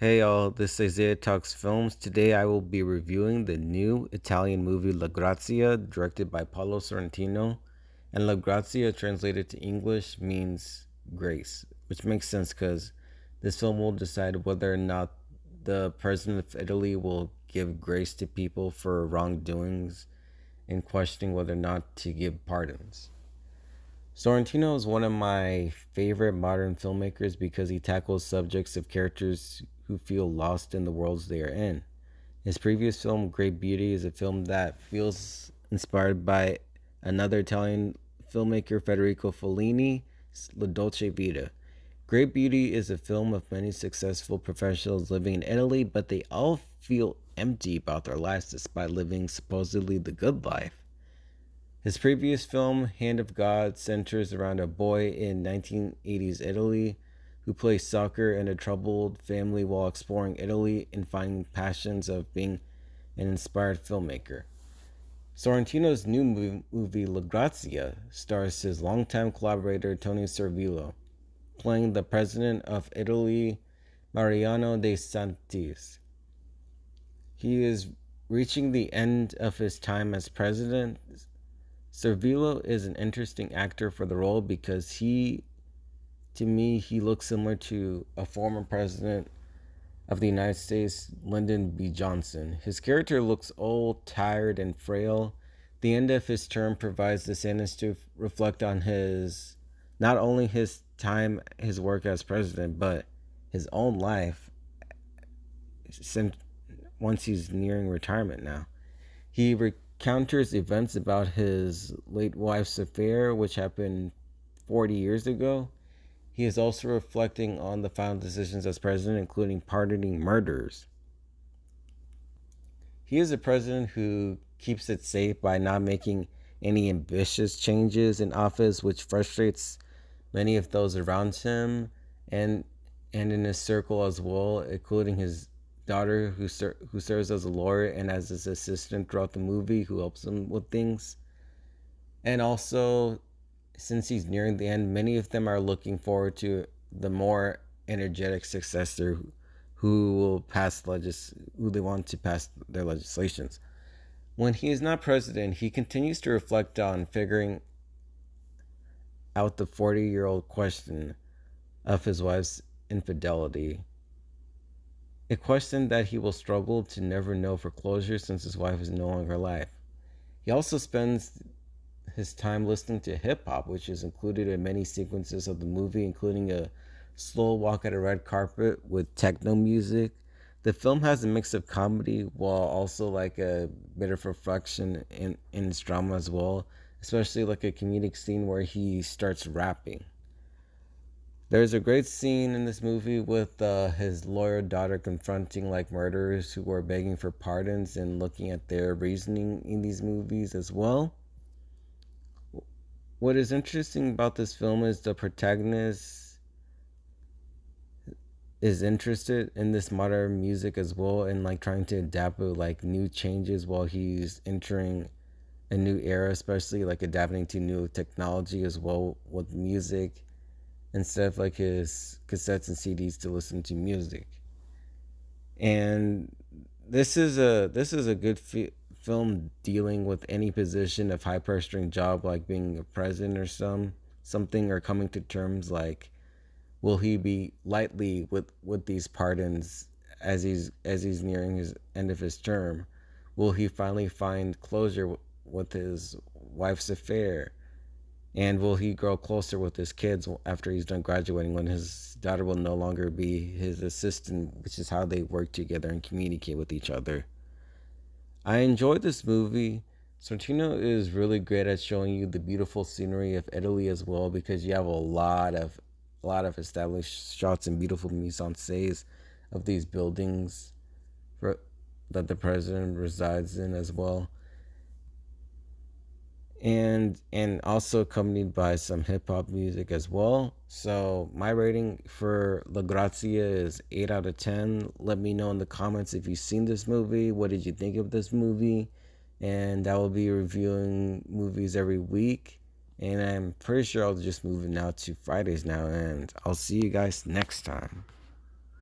Hey all, this is Isaiah Talks Films. Today I will be reviewing the new Italian movie La Grazia, directed by Paolo Sorrentino. And La Grazia, translated to English, means grace, which makes sense because this film will decide whether or not the president of Italy will give grace to people for wrongdoings and questioning whether or not to give pardons. Sorrentino is one of my favorite modern filmmakers because he tackles subjects of characters who feel lost in the worlds they are in. His previous film, Great Beauty, is a film that feels inspired by another Italian filmmaker, Federico Fellini's La Dolce Vita. Great Beauty is a film of many successful professionals living in Italy, but they all feel empty about their lives despite living supposedly the good life. His previous film, Hand of God, centers around a boy in 1980s Italy who plays soccer in a troubled family while exploring Italy and finding passions of being an inspired filmmaker. Sorrentino's new movie, La Grazia, stars his longtime collaborator Tony Servillo, playing the president of Italy, Mariano de Santis. He is reaching the end of his time as president. Servillo is an interesting actor for the role because to me, he looks similar to a former president of the United States, Lyndon B. Johnson. His character looks old, tired, and frail. The end of his term provides the chance to reflect on not only his time, his work as president, but his own life since once he's nearing retirement now. He recounters events about his late wife's affair, which happened 40 years ago. He is also reflecting on the final decisions as president, including pardoning murderers. He is a president who keeps it safe by not making any ambitious changes in office, which frustrates many of those around him and in his circle as well, including his daughter who serves as a lawyer and as his assistant throughout the movie, who helps him with things. And also, since he's nearing the end, many of them are looking forward to the more energetic successor who will who they want to pass their legislations. When he is not president, he continues to reflect on figuring out the 40-year-old question of his wife's infidelity. A question that he will struggle to never know for closure since his wife is no longer alive. He also spends his time listening to hip hop, which is included in many sequences of the movie, including a slow walk at a red carpet with techno music. The film has a mix of comedy while also like a bit of reflection in its drama as well, especially like a comedic scene where he starts rapping. There's a great scene in this movie with his lawyer daughter confronting like murderers who are begging for pardons and looking at their reasoning in these movies as well. What is interesting about this film is the protagonist is interested in this modern music as well and like trying to adapt with like new changes while he's entering a new era, especially like adapting to new technology as well with music instead of like his cassettes and CDs to listen to music. And this is a good film dealing with any position of high pressuring job like being a president or something, or coming to terms like will he be lightly with these pardons as he's nearing his end of his term. Will he finally find closure with his wife's affair, and will he grow closer with his kids after he's done graduating, when his daughter will no longer be his assistant, which is how they work together and communicate with each other. I enjoyed this movie. Sorrentino is really great at showing you the beautiful scenery of Italy as well, because you have a lot of established shots and beautiful mise-en-scènes of these buildings that the president resides in as well, and also accompanied by some hip hop music as well. So my rating for La Grazia is 8 out of 10. Let me know in the comments if you've seen this movie. What did you think of this movie? And I will be reviewing movies every week. And I'm pretty sure I'll just move it now to Fridays now. And I'll see you guys next time.